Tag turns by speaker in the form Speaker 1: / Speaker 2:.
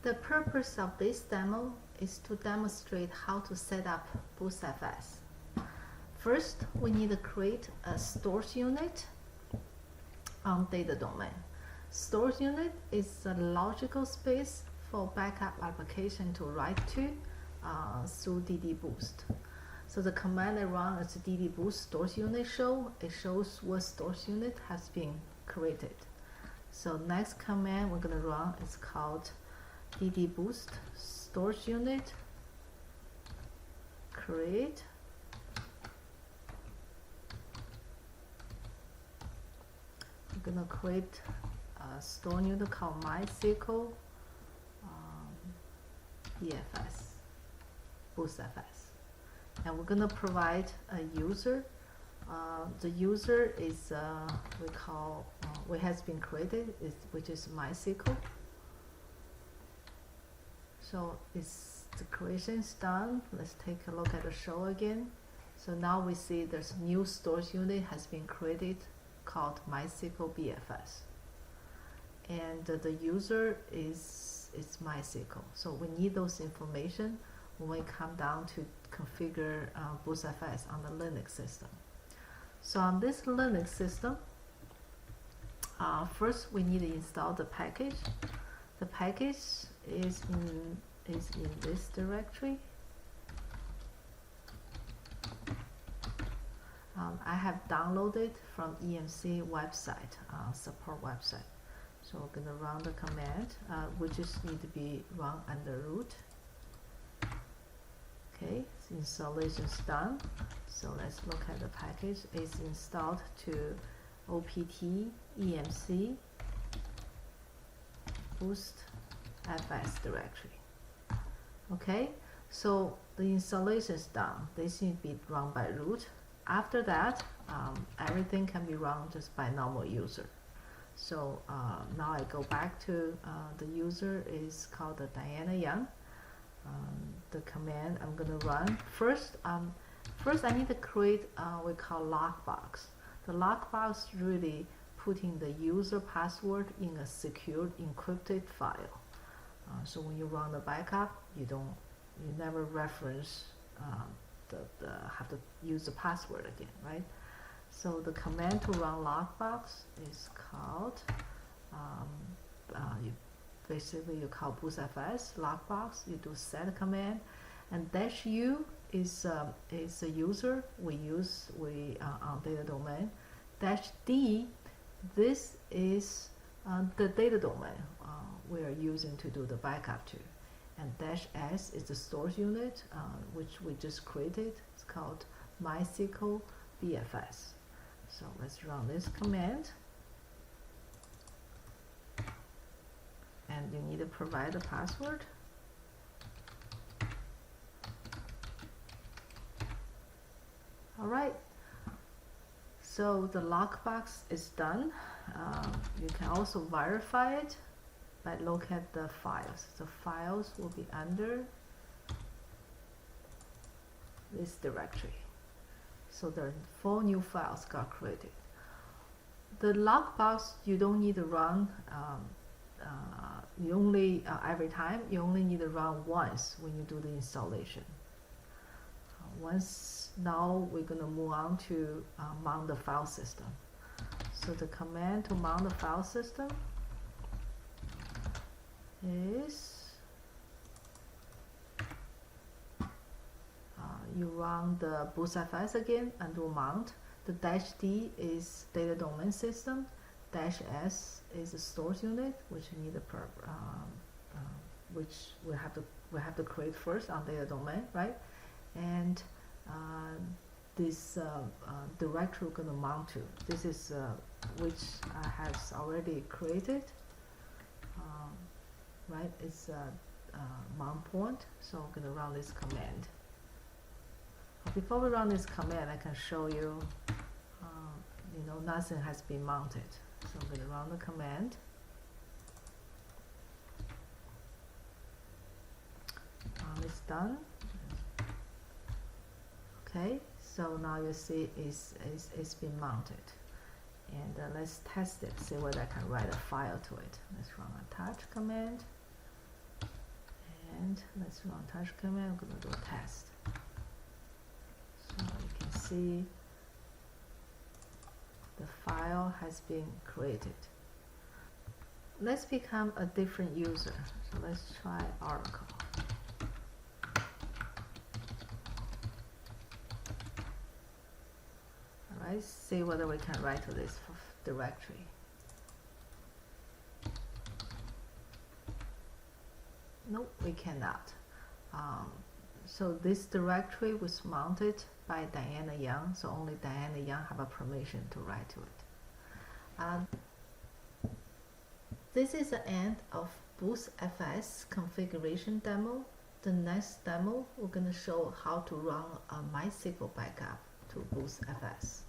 Speaker 1: The purpose of this demo is to demonstrate how to set up boostfs. First, we need to create a stores unit on data domain. Stores unit is a logical space for backup application to write to through ddboost. So the command I run is ddboost stores unit show. It shows what stores unit has been created. So next command we're going to run is called ddboost stores unit create. We're going to create a store unit called MySQL BFS, boostfs. And we're going to provide a user. The user is what has been created, which is MySQL. So the creation is done. Let's take a look at the show again. So now we see there's a new stores unit has been created called MySQL BFS. And the user is MySQL. So we need those information when we come down to configure boostfs on the Linux system. So on this Linux system, first we need to install the package. The package is in this directory. I have downloaded from EMC website, support website. So we're going to run the command. We just need to be run under root. Okay, so installation is done. So let's look at the package. It's installed to opt emc boostfs directory. Okay, so the installation is done. This needs to be run by root. After that, everything can be run just by normal user. So now I go back to the user is called Diana Young. The command I'm going to run first. First, I need to create what we call lockbox. The lockbox really putting the user password in a secured encrypted file. So when you run the backup, you never reference have to use the password again, right? So the command to run lockbox is called you call boostfs lockbox. You do set command, and -u is a user we use on data domain. -d, this is the data domain we are using to do the backup to, and -s is the stores unit which we just created. It's called MySQL BFS. So let's run this command. And you need to provide the password. All right. So the lockbox is done. You can also verify it by look at the files. The files will be under this directory. So there are 4 new files got created. The lockbox you don't need to run every time. You only need to run once when you do the installation. Now we're going to move on to mount the file system. So the command to mount the file system is you run the boostfs again and do mount. The -d is data domain system. -s is a stores unit, which you need which we have to create first on data domain, right? And this directory we're going to mount to. This is which I have already created, right? It's mount point. So I'm going to run this command. But before we run this command, I can show you, nothing has been mounted. So I'm going to run the command. It's done. Okay, so now you see it's been mounted. And let's test it, see whether I can write a file to it. Let's run attach command. and let's run touch command. I'm gonna do a test. So you can see the file has been created. Let's become a different user. So let's try Oracle. Alright, see whether we can write to this directory. Nope, we cannot. So this directory was mounted by Diana Young, so only Diana Young have a permission to write to it. This is the end of boostfs configuration demo. The next demo, we're going to show how to run a MySQL backup to boostfs.